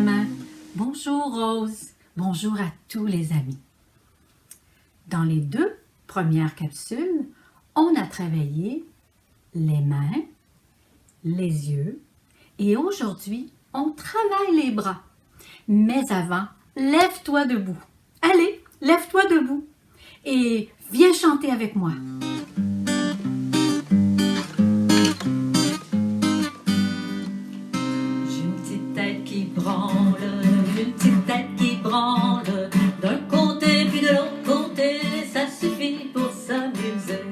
Benjamin. Bonjour Rose. Bonjour à tous les amis. Dans les 2 premières capsules, on a travaillé les mains, les yeux et aujourd'hui, on travaille les bras. Mais avant, lève-toi debout. Allez, lève-toi debout et viens chanter avec moi. Une petite tête qui branle, d'un côté puis de l'autre côté, ça suffit pour s'amuser.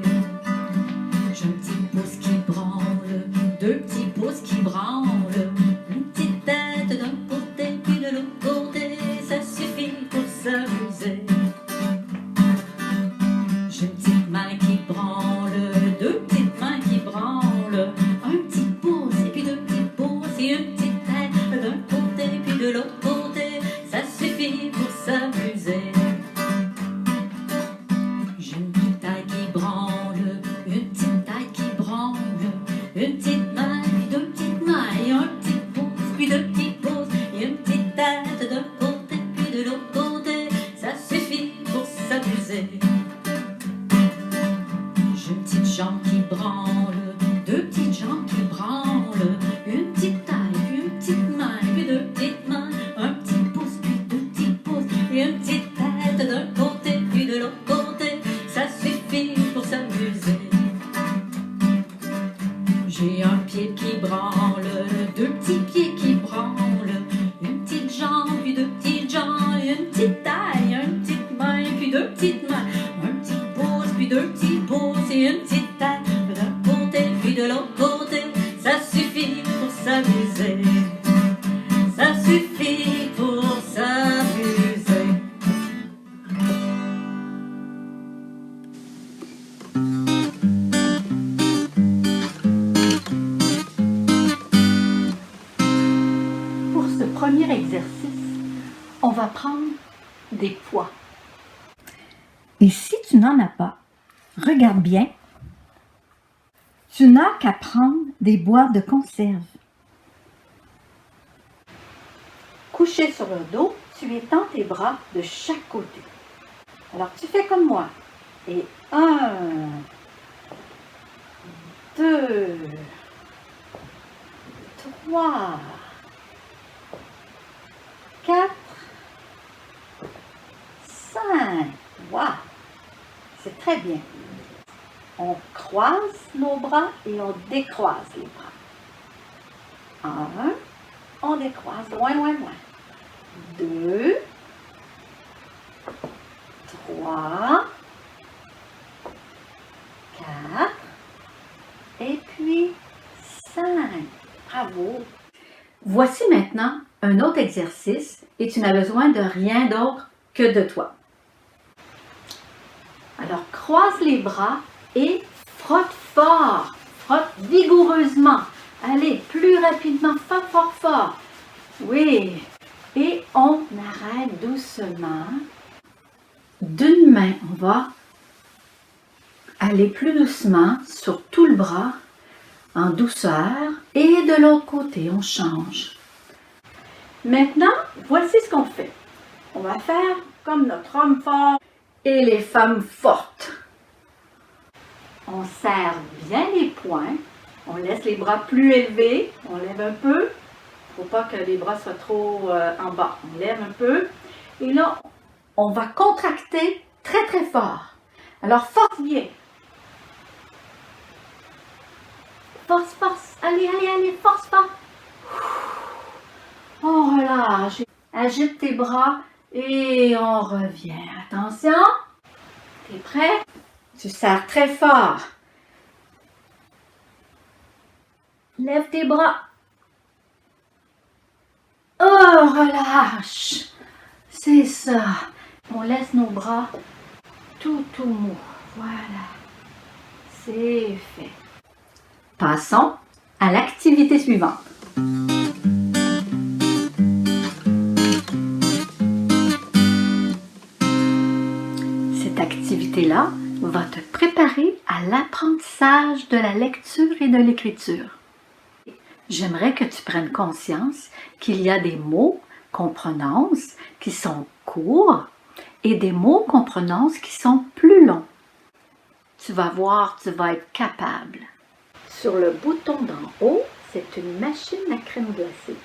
J'ai un petit pouce qui branle, 2 petits pouces qui branlent, une petite tête d'un côté puis de l'autre côté, ça suffit pour s'amuser. J'ai une petite main qui branle, 2 petites mains qui branlent, un petit pouce et puis 2 petits pouces et une petite tête d'un côté puis de l'autre côté, ça suffit pour s'amuser. J'ai une petite taille qui branle, une petite taille qui branle, une petite main puis 2 petites mains et un petit pouce puis 2 petits pouces et une petite tête d'un côté puis de l'autre côté, ça suffit pour s'amuser. J'ai une petite jambe qui branle, 2 petites jambes qui branlent, une petite taille puis une petite main puis 2 petites mains, un petit pouce puis 2 petits pouces et une petite tête d'un côté puis de l'autre côté, ça suffit pour s'amuser. J'ai un pied qui branle, 2 petits pieds qui branlent, une petite jambe puis 2 petites jambes, une petite taille, une petite main puis 2 petites mains, un petit pouce puis 2 petits pouces et une petite tête d'un côté puis de l'autre côté, ça suffit pour s'amuser. Ça suffit pour s'amuser. Pour ce premier exercice, on va prendre des poids. Et si tu n'en as pas, regarde bien, tu n'as qu'à prendre des boîtes de conserve. Couché sur le dos, tu étends tes bras de chaque côté. Alors tu fais comme moi. Et 1, 2, 3, 4, 5. Wow! C'est très bien. On croise nos bras et on décroise les bras. 1, on décroise, loin, loin, loin. 2, 3, 4, et puis 5. Bravo! Voici maintenant un autre exercice et tu n'as besoin de rien d'autre que de toi. Alors, croise les bras et frotte fort, frotte vigoureusement. Allez, plus rapidement, fort, fort, fort. Oui, et on arrête doucement. D'une main, on va aller plus doucement sur tout le bras, en douceur, et de l'autre côté, on change. Maintenant, voici ce qu'on fait. On va faire comme notre homme fort et les femmes fortes. On serre bien les poings, on laisse les bras plus élevés, on lève un peu. Il ne faut pas que les bras soient trop en bas. On lève un peu. Et là, on va contracter très très fort. Alors, force bien. Force, force. Allez, allez, allez, force, force. On relâche. Agite tes bras et on revient. Attention. T'es prêt? Tu serres très fort. Lève tes bras. Oh, relâche. C'est ça. On laisse nos bras tout mou. Voilà. C'est fait. Passons à l'activité suivante. Cette activité-là va te préparer à l'apprentissage de la lecture et de l'écriture. J'aimerais que tu prennes conscience qu'il y a des mots qu'on prononce qui sont courts et des mots qu'on prononce qui sont plus longs. Tu vas voir, tu vas être capable. Sur le bouton d'en haut, c'est une machine à crème glacée.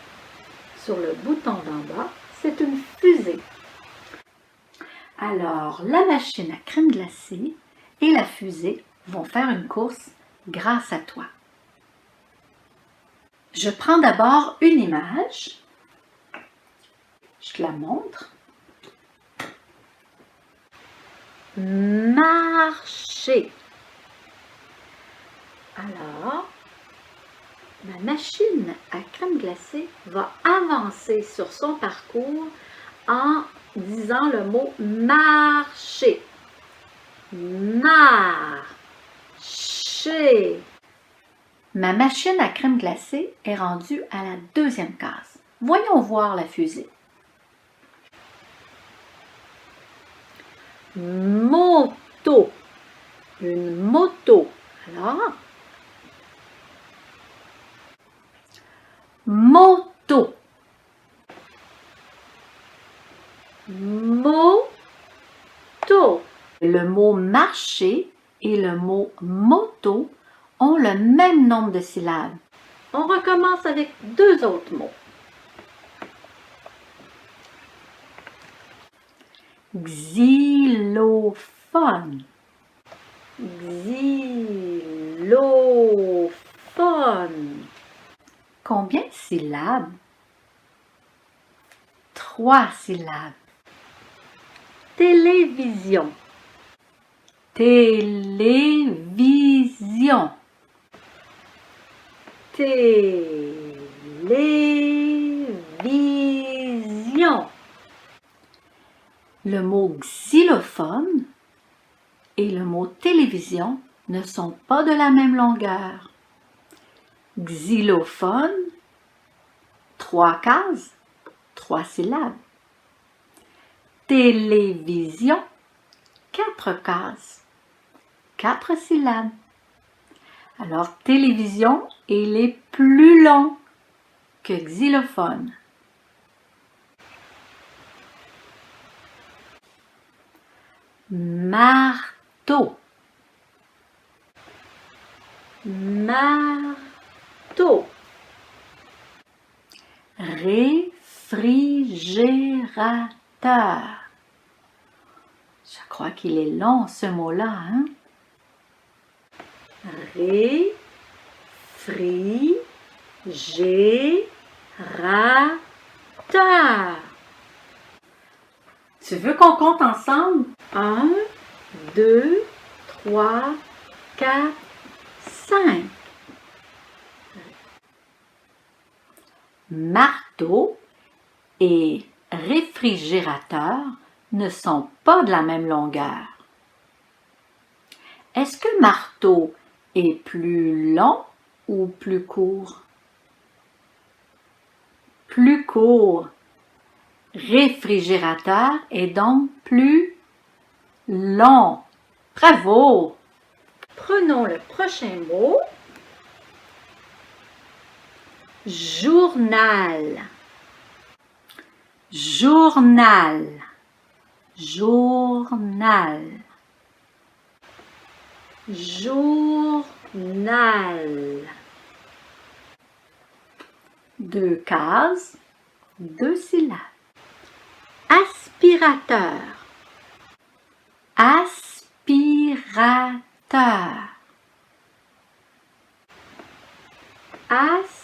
Sur le bouton d'en bas, c'est une fusée. Alors, la machine à crème glacée et la fusée vont faire une course grâce à toi. Je prends d'abord une image. Je te la montre. Marcher. Alors, ma machine à crème glacée va avancer sur son parcours en disant le mot marcher. Marcher. Ma machine à crème glacée est rendue à la deuxième case. Voyons voir la fusée. Moto. Une moto. Alors, moto. Moto. Le mot marcher et le mot moto ont le même nombre de syllabes. On recommence avec deux autres mots. Xylophone. Xylophone. Combien de syllabes? 3 syllabes. Télévision. Télévision. Télévision. Le mot xylophone et le mot télévision ne sont pas de la même longueur. Xylophone, 3 cases, 3 syllabes. Télévision, 4 cases, 4 syllabes. Alors, télévision, il est plus long que xylophone. Marteau. Marteau. Réfrigérateur. Je crois qu'il est long ce mot-là, hein? Réfrigérateur. Tu veux qu'on compte ensemble? 1, 2, 3, 4, 5. Marteau et réfrigérateur ne sont pas de la même longueur. Est-ce que marteau est plus long ou plus court? Plus court. Réfrigérateur est donc plus long. Bravo! Prenons le prochain mot. Journal. Journal. Journal. Journal. 2 cases, 2 syllabes. Aspirateur. Aspirateur. Aspirateur.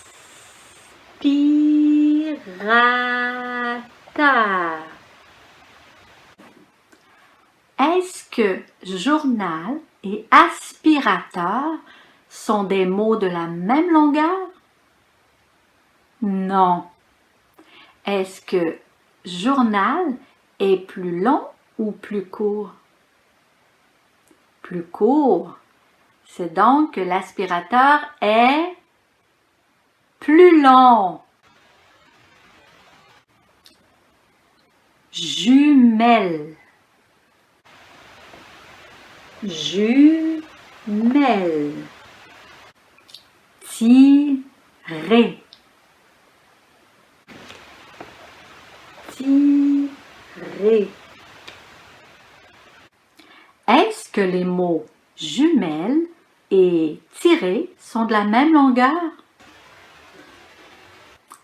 Est-ce que journal et aspirateur sont des mots de la même longueur? Non. Est-ce que journal est plus long ou plus court? Plus court. C'est donc que l'aspirateur est plus long. Jumelle. Jumelle. Tirer. que les mots jumelles et tiré sont de la même longueur?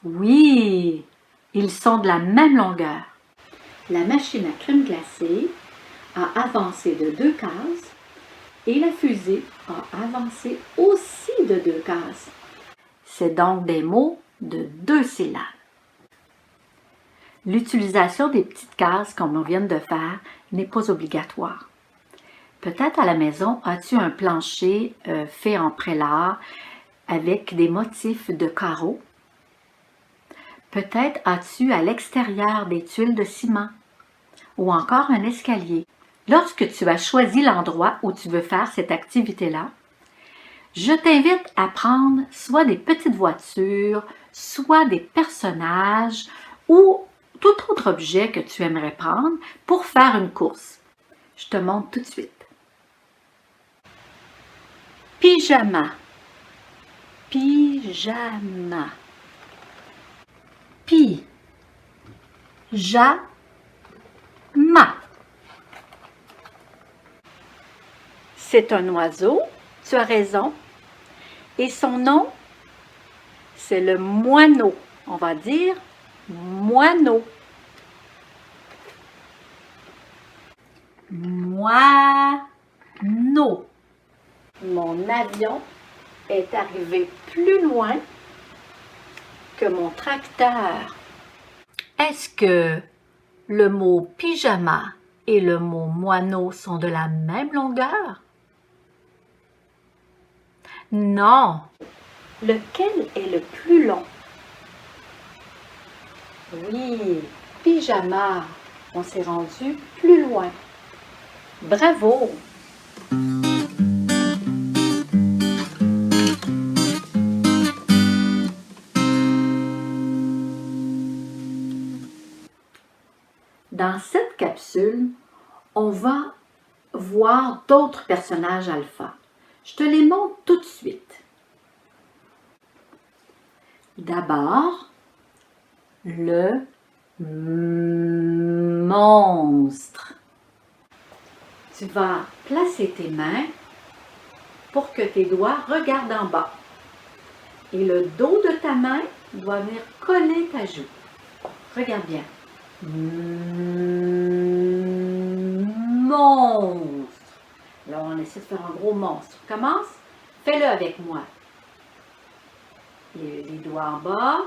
Oui, ils sont de la même longueur. La machine à crème glacée a avancé de 2 cases et la fusée a avancé aussi de 2 cases. C'est donc des mots de 2 syllabes. L'utilisation des petites cases comme on vient de faire n'est pas obligatoire. Peut-être à la maison, as-tu un plancher fait en prélat avec des motifs de carreaux? Peut-être as-tu à l'extérieur des tuiles de ciment ou encore un escalier. Lorsque tu as choisi l'endroit où tu veux faire cette activité-là, je t'invite à prendre soit des petites voitures, soit des personnages ou tout autre objet que tu aimerais prendre pour faire une course. Je te montre tout de suite. Pyjama, pyjama, pyjama. C'est un oiseau, tu as raison, et son nom, c'est le moineau. On va dire moineau. Moineau. Mon avion est arrivé plus loin que mon tracteur. Est-ce que le mot pyjama et le mot moineau sont de la même longueur? Non. Lequel est le plus long? Oui, pyjama. On s'est rendu plus loin. Bravo! Dans cette capsule, on va voir d'autres personnages alpha. Je te les montre tout de suite. D'abord, le monstre. Tu vas placer tes mains pour que tes doigts regardent en bas. Et le dos de ta main doit venir coller ta joue. Regarde bien. Monstre. Alors, on essaie de faire un gros monstre. Commence. Fais-le avec moi. Les doigts en bas.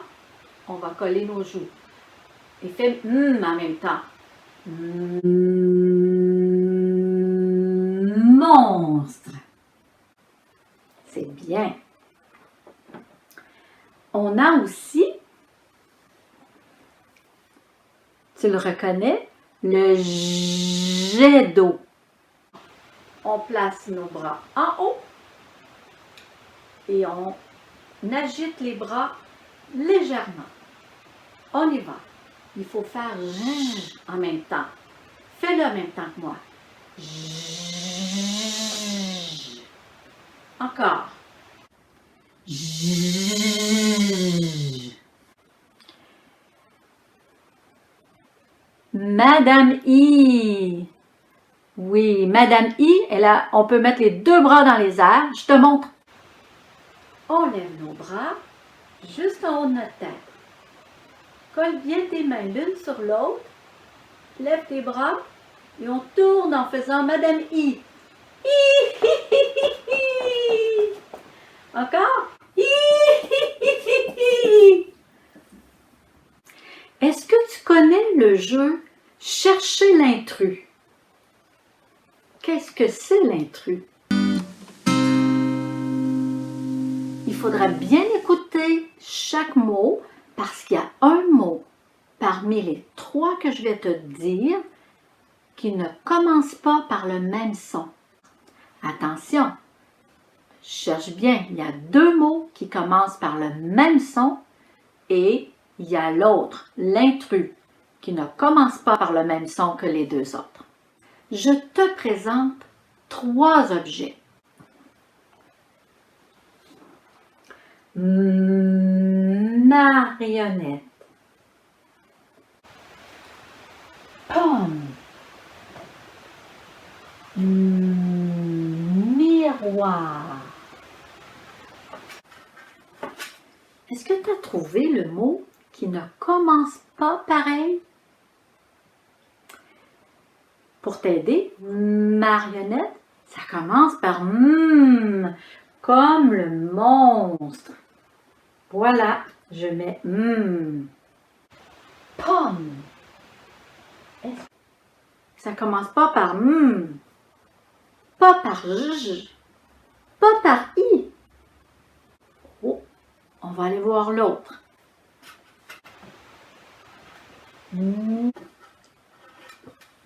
On va coller nos joues. Et fais en même temps. Monstre. C'est bien. On a aussi, tu le reconnais, le jet d'eau. On place nos bras en haut et on agite les bras légèrement. On y va. Il faut faire j en même temps. Fais-le en même temps que moi. J. Encore. J. Madame I. Oui, Madame I, on peut mettre les 2 bras dans les airs. Je te montre. On lève nos bras juste en haut de notre tête. Colle bien tes mains l'une sur l'autre. Lève tes bras et on tourne en faisant Madame I. Encore. Est-ce que tu connais le jeu Chercher l'intrus? Qu'est-ce que c'est l'intrus? Il faudra bien écouter chaque mot parce qu'il y a un mot parmi les 3 que je vais te dire qui ne commence pas par le même son. Attention, cherche bien, il y a 2 mots qui commencent par le même son et il y a l'autre, l'intrus, qui ne commence pas par le même son que les 2 autres. Je te présente 3 objets. Marionnette. Pomme. miroir. Est-ce que tu as trouvé le mot qui ne commence pas pareil? Pour t'aider, marionnette, ça commence par comme le monstre. Voilà, je mets Pomme. Ça commence pas par pas par j, pas par i. Oh, on va aller voir l'autre.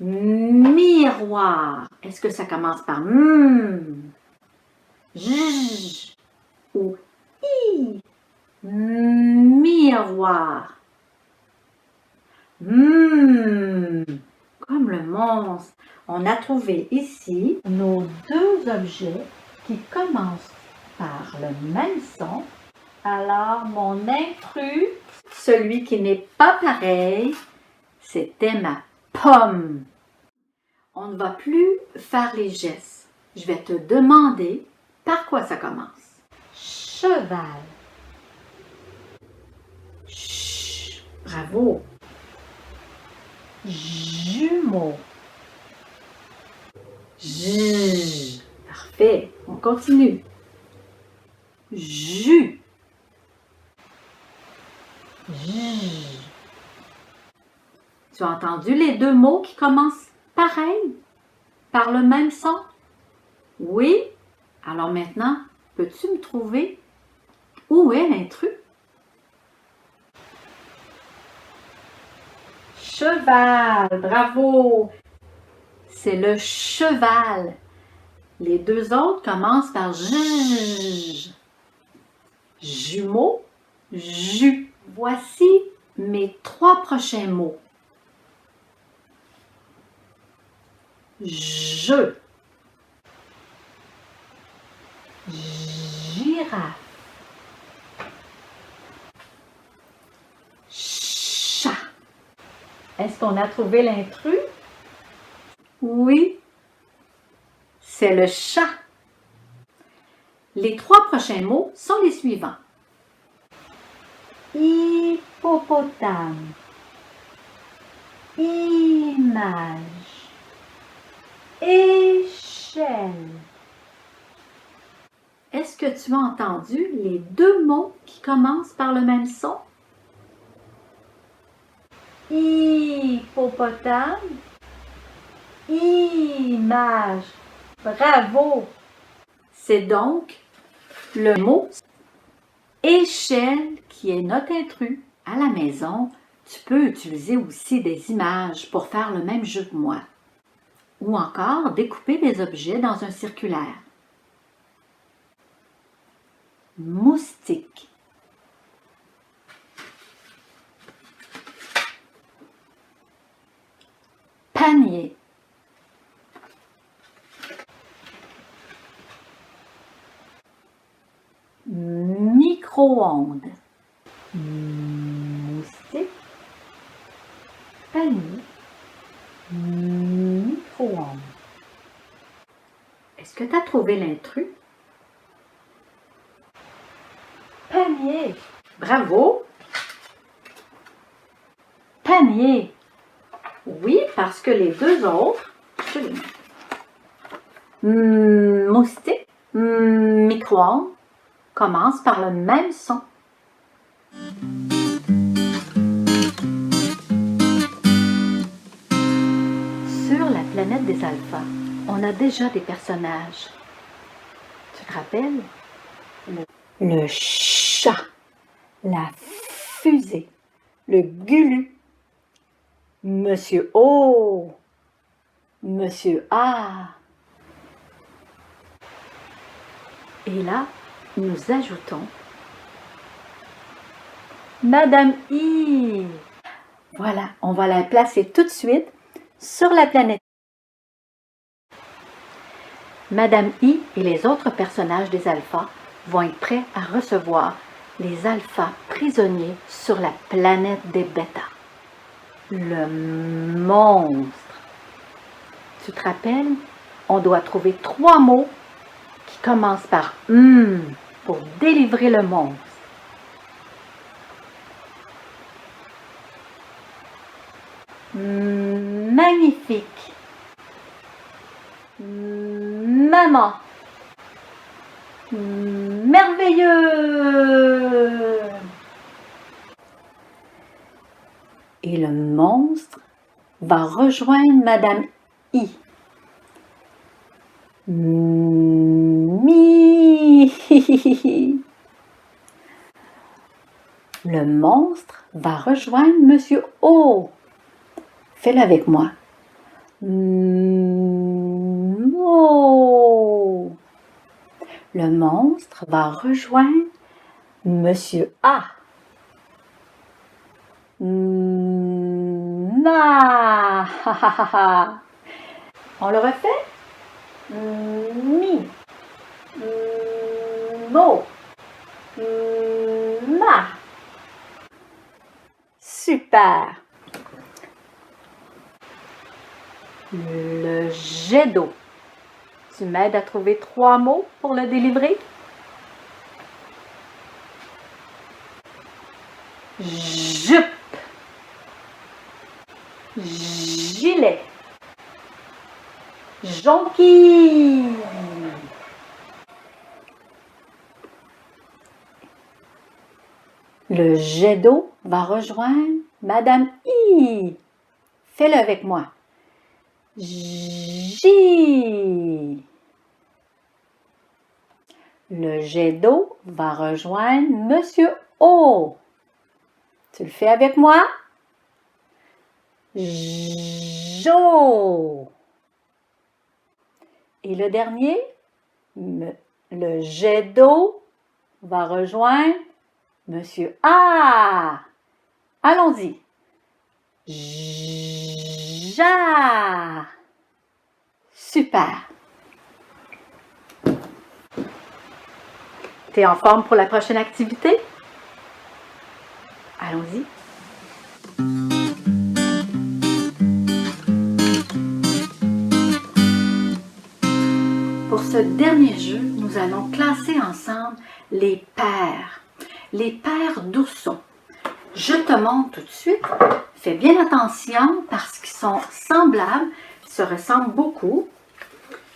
Miroir. Est-ce que ça commence par j ou i? Miroir. Comme le monstre. On a trouvé ici nos deux objets qui commencent par le même son. Alors, mon intrus, celui qui n'est pas pareil, c'était ma pomme. On ne va plus faire les gestes. Je vais te demander par quoi ça commence. Cheval. Chut, bravo. Jumeau. J. Parfait. On continue. Jus. J. Tu as entendu les deux mots qui commencent pareil, par le même son? Oui? Alors maintenant, peux-tu me trouver où est l'intrus? Cheval, bravo! C'est le cheval. Les deux autres commencent par j. Jumeau, jus. Voici mes trois prochains mots. Je. Girafe. Chat. Est-ce qu'on a trouvé l'intrus? Oui, c'est le chat. Les trois prochains mots sont les suivants. Hippopotame. Image. Échelle. Est-ce que tu as entendu les deux mots qui commencent par le même son? Hippopotame. Image. Bravo! C'est donc le mot échelle qui est notre intrus. À la maison, tu peux utiliser aussi des images pour faire le même jeu que moi. Ou encore découper des objets dans un circulaire. Moustique. Panier. Micro-ondes. Moustique. Panier. Micro-ondes. Est-ce que tu as trouvé l'intrus? Panier. Bravo. Panier. Oui, parce que les deux autres, je les mets. Moustique, micro-ondes, commencent par le même son. Sur la planète des alphas, on a déjà des personnages. Tu te rappelles? Le chat, la fusée, le gulu, Monsieur O, Monsieur A. Et là, nous ajoutons Madame I. Voilà, on va la placer tout de suite sur la planète. Madame I et les autres personnages des alphas vont être prêts à recevoir les alphas prisonniers sur la planète des bêtas. Le monstre. Tu te rappelles? On doit trouver 3 mots qui commence par M pour délivrer le monstre. Magnifique. Maman. Merveilleux. Et le monstre va rejoindre Madame I. Mi. Le monstre va rejoindre Monsieur O. Fais-le avec moi. Mo. Le monstre va rejoindre Monsieur A. Ma. On le refait? Mi. Mo. Ma. Super. Le jet d'eau. Tu m'aides à trouver 3 mots pour le délivrer? Jupe. Gilet. Jonquille. Le jet d'eau va rejoindre Madame I. Fais-le avec moi. J. Le jet d'eau va rejoindre Monsieur O. Tu le fais avec moi? Jo. Et le dernier, le jet d'eau va rejoindre Monsieur A. Allons-y. Ja. Super. T'es en forme pour la prochaine activité? Allons-y. Pour ce dernier jeu, nous allons classer ensemble les paires d'oursons. Je te montre tout de suite. Fais bien attention parce qu'ils sont semblables, ils se ressemblent beaucoup.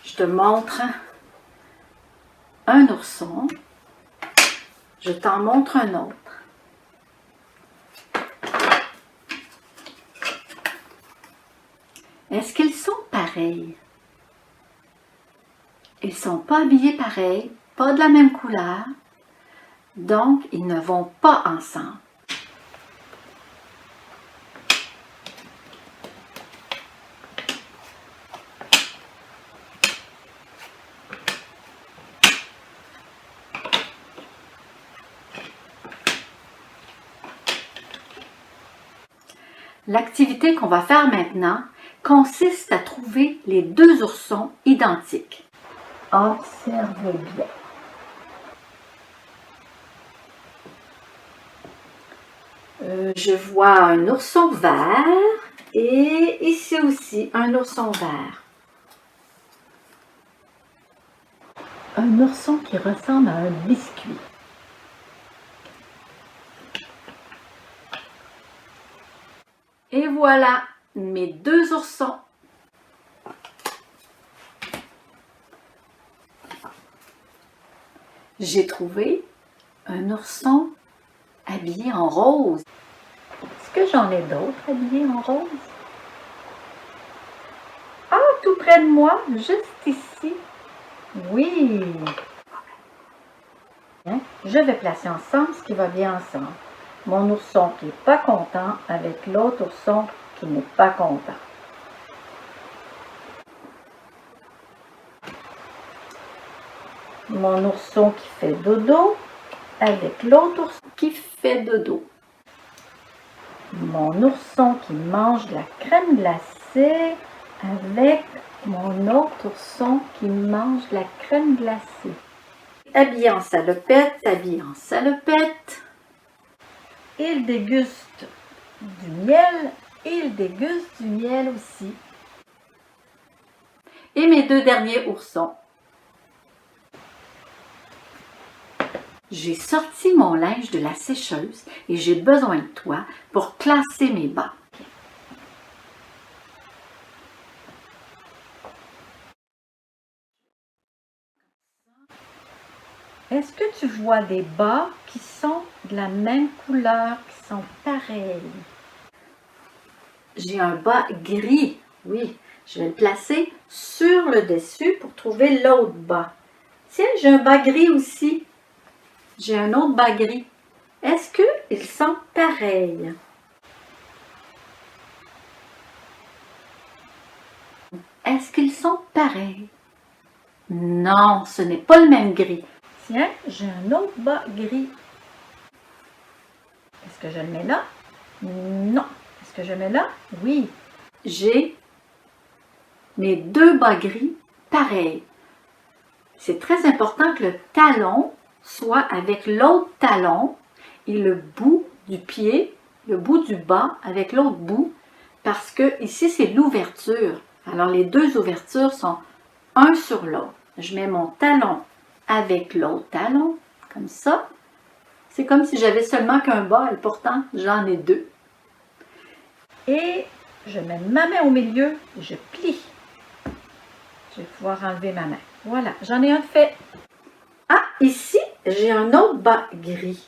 Je te montre un ourson. Je t'en montre un autre. Est-ce qu'ils sont pareils? Ils ne sont pas habillés pareil, pas de la même couleur, donc ils ne vont pas ensemble. L'activité qu'on va faire maintenant consiste à trouver les 2 oursons identiques. Observe bien. Je vois un ourson vert et ici aussi un ourson vert. Un ourson qui ressemble à un biscuit. Et voilà mes 2 oursons. J'ai trouvé un ourson habillé en rose. Est-ce que j'en ai d'autres habillés en rose? Ah, tout près de moi, juste ici. Oui. Je vais placer ensemble ce qui va bien ensemble. Mon ourson qui n'est pas content avec l'autre ourson qui n'est pas content. Mon ourson qui fait dodo avec l'autre ourson qui fait dodo. Mon ourson qui mange de la crème glacée avec mon autre ourson qui mange de la crème glacée. Habillé en salopette, habillé en salopette. Il déguste du miel et il déguste du miel aussi. Et mes 2 derniers oursons. J'ai sorti mon linge de la sécheuse et j'ai besoin de toi pour classer mes bas. Est-ce que tu vois des bas qui sont de la même couleur, qui sont pareils? J'ai un bas gris, oui. Je vais le placer sur le dessus pour trouver l'autre bas. Tiens, j'ai un bas gris aussi. J'ai un autre bas gris. Est-ce qu'ils sont pareils? Est-ce qu'ils sont pareils? Non, ce n'est pas le même gris. Tiens, j'ai un autre bas gris. Est-ce que je le mets là? Non. Est-ce que je le mets là? Oui. J'ai mes deux bas gris pareils. C'est très important que le talon soit avec l'autre talon et le bout du pied, le bout du bas avec l'autre bout, parce que ici c'est l'ouverture. Alors les deux ouvertures sont un sur l'autre. Je mets mon talon avec l'autre talon, comme ça. C'est comme si j'avais seulement qu'un bas et pourtant j'en ai deux. Et je mets ma main au milieu et je plie. Je vais pouvoir enlever ma main. Voilà, j'en ai un de fait. Ah, ici, j'ai un autre bas gris.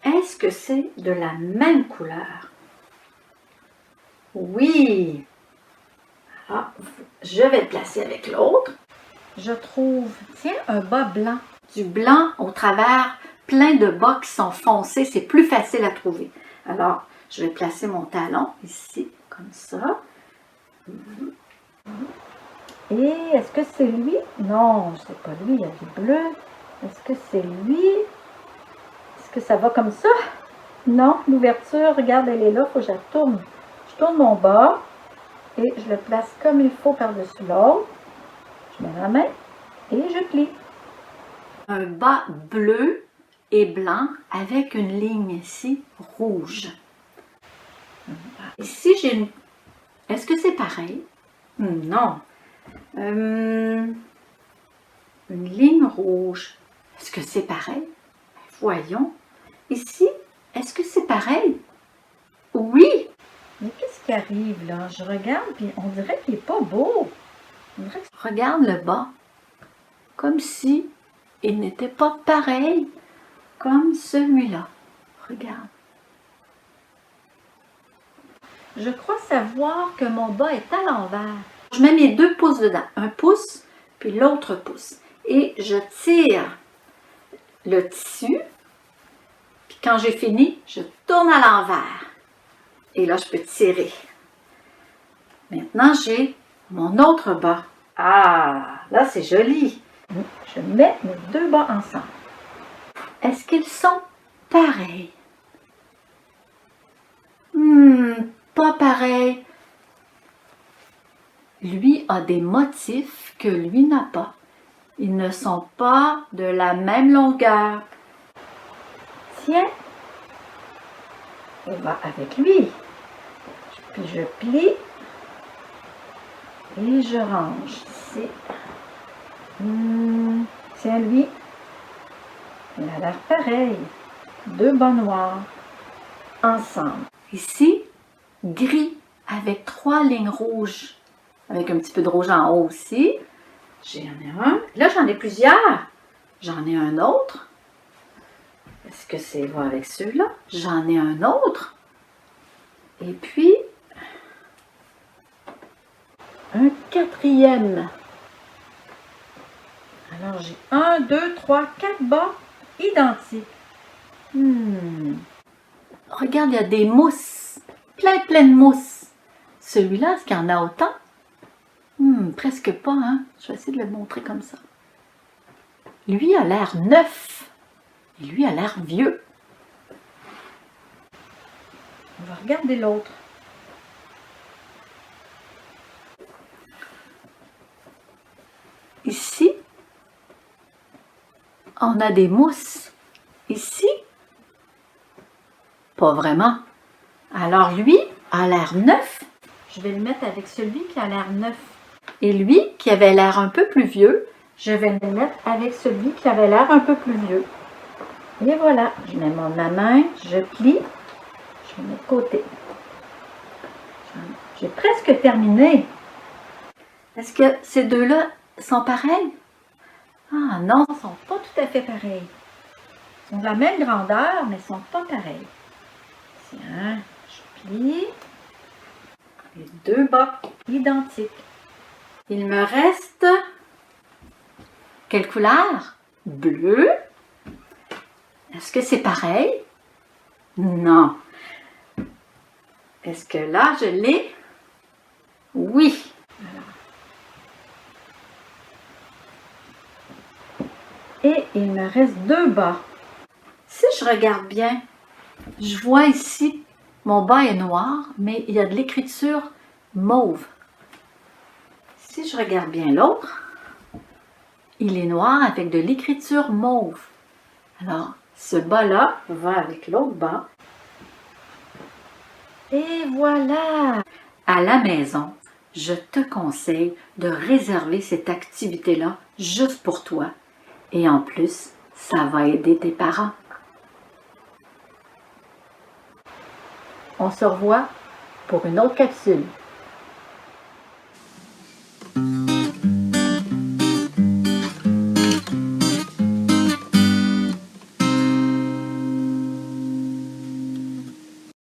Est-ce que c'est de la même couleur? Oui. Alors, je vais le placer avec l'autre. Je trouve, tiens, un bas blanc. Du blanc au travers, plein de bas qui sont foncés. C'est plus facile à trouver. Alors, je vais placer mon talon ici, comme ça. Et est-ce que c'est lui? Non, c'est pas lui, il y a du bleu. Est-ce que c'est lui? Est-ce que ça va comme ça? Non, l'ouverture, regarde, elle est là, il faut que je la tourne. Je tourne mon bas et je le place comme il faut par-dessus l'autre. Je mets la main et je plie. Un bas bleu et blanc avec une ligne ici rouge. Ici, j'ai une... Est-ce que c'est pareil? Non. Une ligne rouge. Est-ce que c'est pareil? Voyons. Ici, est-ce que c'est pareil? Oui. Mais qu'est-ce qui arrive là? Je regarde et on dirait qu'il n'est pas beau. Regarde le bas. Comme si il n'était pas pareil comme celui-là. Regarde. Je crois savoir que mon bas est à l'envers. Je mets mes deux pouces dedans. Un pouce, puis l'autre pouce. Et je tire le tissu. Puis quand j'ai fini, je tourne à l'envers. Et là, je peux tirer. Maintenant, j'ai mon autre bas. Ah, là, c'est joli. Je mets mes deux bas ensemble. Est-ce qu'ils sont pareils? Pas pareil. Lui a des motifs que lui n'a pas. Ils ne sont pas de la même longueur. Tiens, on va avec lui. Puis je plie et je range ici. Tiens, lui, il a l'air pareil. Deux bas noirs ensemble. Ici, gris avec trois lignes rouges, avec un petit peu de rouge en haut aussi. J'en ai un. Là, j'en ai plusieurs. J'en ai un autre. Est-ce que c'est va avec ceux-là? J'en ai un autre. Et puis, un quatrième. Alors, j'ai 1, 2, 3, 4 bas identiques. Regarde, il y a des mousses. Plein de mousses. Celui-là, est-ce qu'il y en a autant? Presque pas, hein? Je vais essayer de le montrer comme ça. Lui a l'air neuf. Et lui a l'air vieux. On va regarder l'autre. Ici, on a des mousses. Ici, pas vraiment. Alors lui a l'air neuf. Je vais le mettre avec celui qui a l'air neuf. Et lui, qui avait l'air un peu plus vieux, je vais le mettre avec celui qui avait l'air un peu plus vieux. Et voilà, je mets ma main, je plie, je mets de côté. J'ai presque terminé. Est-ce que ces deux-là sont pareils? Ah non, ils ne sont pas tout à fait pareils. Ils sont de la même grandeur, mais ils ne sont pas pareils. Tiens, je plie. Les deux bas identiques. Il me reste quelle couleur? Bleu. Est-ce que c'est pareil? Non. Est-ce que là, je l'ai? Oui. Et il me reste deux bas. Si je regarde bien, je vois ici, mon bas est noir, mais il y a de l'écriture mauve. Si je regarde bien l'autre, il est noir avec de l'écriture mauve. Alors, ce bas-là va avec l'autre bas. Et voilà! À la maison, je te conseille de réserver cette activité-là juste pour toi. Et en plus, ça va aider tes parents. On se revoit pour une autre capsule.